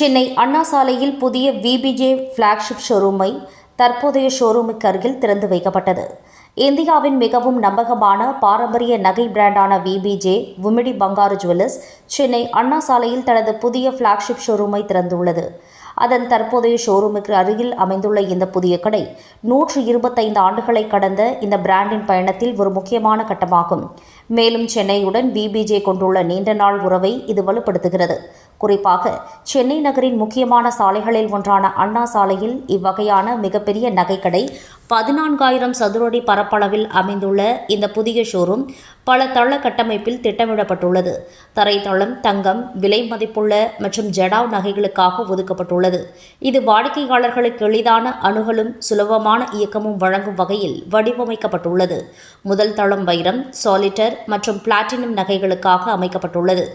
சென்னை அண்ணா சாலையில் புதிய VBJ flagship ஷோரூமை தற்போதைய ஷோரூமுக்கு அருகில் திறந்து வைக்கப்பட்டது. இந்தியாவின் மிகவும் நம்பகமான பாரம்பரிய நகை பிராண்டான விபிஜே விமிடி பங்காரு ஜுவல்லர்ஸ் சென்னை அண்ணா சாலையில் தனது புதிய ஃபிளாக்ஷிப் ஷோரூமை திறந்துள்ளது. அதன் தற்போதைய ஷோரூமுக்கு அருகில் அமைந்துள்ள இந்த புதிய கடை 125 ஆண்டுகளை கடந்த இந்த பிராண்டின் பயணத்தில் ஒரு முக்கியமான கட்டமாகும். மேலும் சென்னையுடன் விபிஜே கொண்டுள்ள நீண்ட நாள் உறவை இது வலுப்படுத்துகிறது. குறிப்பாக சென்னை நகரின் முக்கியமான சாலைகளில் ஒன்றான அண்ணா சாலையில் இவ்வகையான மிகப்பெரிய நகைக்கடை 14,000 சதுரடி பரப்பளவில் அமைந்துள்ள இந்த புதிய ஷோரூம் பல தள கட்டமைப்பில் திட்டமிடப்பட்டுள்ளது. தரைத்தளம் தங்கம், விலை மதிப்புள்ள மற்றும் ஜடாவ் நகைகளுக்காக ஒதுக்கப்பட்டுள்ளது. இது வாடிக்கையாளர்களுக்கு எளிதான அணுகலும் சுலபமான இயக்கமும் வழங்கும் வகையில் வடிவமைக்கப்பட்டுள்ளது. முதல் தளம் வைரம், சாலிட்டர் மற்றும் பிளாட்டினம் நகைகளுக்காக அமைக்கப்பட்டுள்ளது.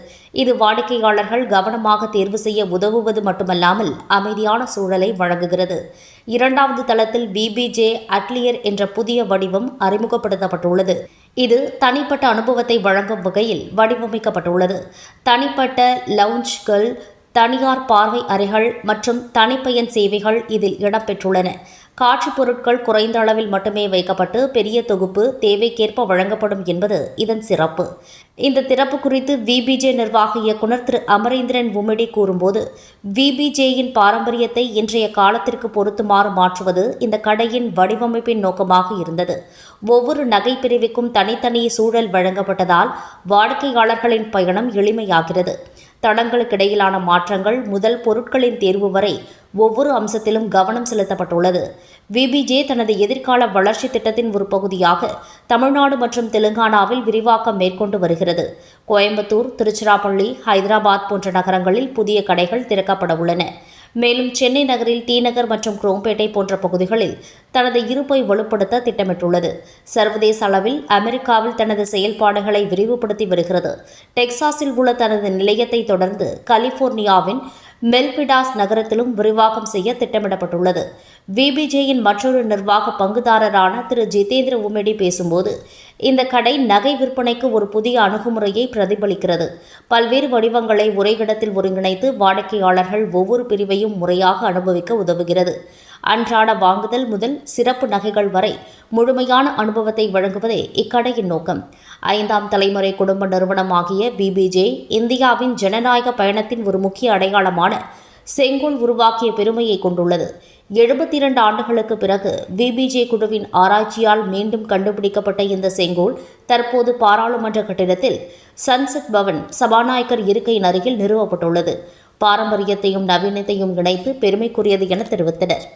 இது வாடிக்கையாளர்கள் கவனமாக தேர்வு செய்ய உதவுவது மட்டுமல்லாமல் அமைதியான சூழலை வழங்குகிறது. இரண்டாவது தளத்தில் விபிஜே அட்லியர் என்ற புதிய வடிவம் அறிமுகப்படுத்தப்பட்டுள்ளது. இது தனிப்பட்ட அனுபவத்தை வழங்கும் வகையில் வடிவமைக்கப்பட்டுள்ளது. தனிப்பட்ட லவுஞ்ச்கள், தனியார் பார்வை அறைகள் மற்றும் தனிப்பயன் சேவைகள் இதில் இடம்பெற்றுள்ளன. காட்சி பொருட்கள் குறைந்த அளவில் மட்டுமே வைக்கப்பட்டு பெரிய தொகுப்பு தேவைக்கேற்ப வழங்கப்படும் என்பது இதன் சிறப்பு. இந்த திறப்பு குறித்து விபிஜே நிர்வாக இயக்குநர் திரு அமரேந்திரன் உமிடி கூறும்போது, விபிஜேயின் பாரம்பரியத்தை இன்றைய காலத்திற்கு பொருத்துமாறு மாற்றுவது இந்த கடையின் வடிவமைப்பின் நோக்கமாக இருந்தது. ஒவ்வொரு நகை பிரிவுக்கும் தனித்தனி சூழல் வழங்கப்பட்டதால் வாடிக்கையாளர்களின் பயணம் எளிமையாகிறது. தடங்களுக்கிடையிலான மாற்றங்கள் முதல் பொருட்களின் தேர்வு வரை ஒவ்வொரு அம்சத்திலும் கவனம் செலுத்தப்பட்டுள்ளது. விபிஜே தனது எதிர்கால வளர்ச்சி திட்டத்தின் ஒரு பகுதியாக தமிழ்நாடு மற்றும் தெலுங்கானாவில் விரிவாக்கம் மேற்கொண்டு வருகிறது. கோயம்புத்தூர், திருச்சிராப்பள்ளி, ஹைதராபாத் போன்ற நகரங்களில் புதிய கடைகள் திறக்கப்பட உள்ளன. மேலும் சென்னை நகரில் டி நகர் மற்றும் குரோம்பேட்டை போன்ற பகுதிகளில் தனது இருப்பை வலுப்படுத்த திட்டமிட்டுள்ளது. சர்வதேச அளவில் அமெரிக்காவில் தனது செயல்பாடுகளை விரிவுபடுத்தி வருகிறது. டெக்சாஸில் உள்ள தனது நிலையத்தை தொடர்ந்து கலிபோர்னியாவின் மெல்பிடாஸ் நகரத்திலும் விரிவாக்கம் செய்ய திட்டமிடப்பட்டுள்ளது. விபிஜேயின் மற்றொரு நிர்வாக பங்குதாரரான திரு ஜிதேந்திர உமிடி பேசும்போது, இந்த கடை நகை விற்பனைக்கு ஒரு புதிய அணுகுமுறையை பிரதிபலிக்கிறது. பல்வேறு வடிவங்களை ஒரே இடத்தில் ஒருங்கிணைத்து வாடிக்கையாளர்கள் ஒவ்வொரு பிரிவையும் முறையாக அனுபவிக்க உதவுகிறது. அன்றாட வாங்குதல் முதல் சிறப்பு நகைகள் வரை முழுமையான அனுபவத்தை வழங்குவதே இக்கடையின் நோக்கம். 5ஆம் தலைமுறை குடும்ப நிறுவனமாகிய விபிஜே இந்தியாவின் ஜனநாயக பயணத்தின் ஒரு முக்கிய அடையாளமான செங்கோல் உருவாக்கிய பெருமையை கொண்டுள்ளது. 72 ஆண்டுகளுக்கு பிறகு விபிஜே குழுவின் ஆராய்ச்சியால் மீண்டும் கண்டுபிடிக்கப்பட்ட இந்த செங்கோல் தற்போது பாராளுமன்ற கட்டிடத்தில் சன்செட் பவன் சபாநாயகர் இருக்கையின் அருகில் நிறுவப்பட்டுள்ளது. பாரம்பரியத்தையும் நவீனத்தையும் இணைத்து பெருமைக்குரியது என தெரிவித்தனர்.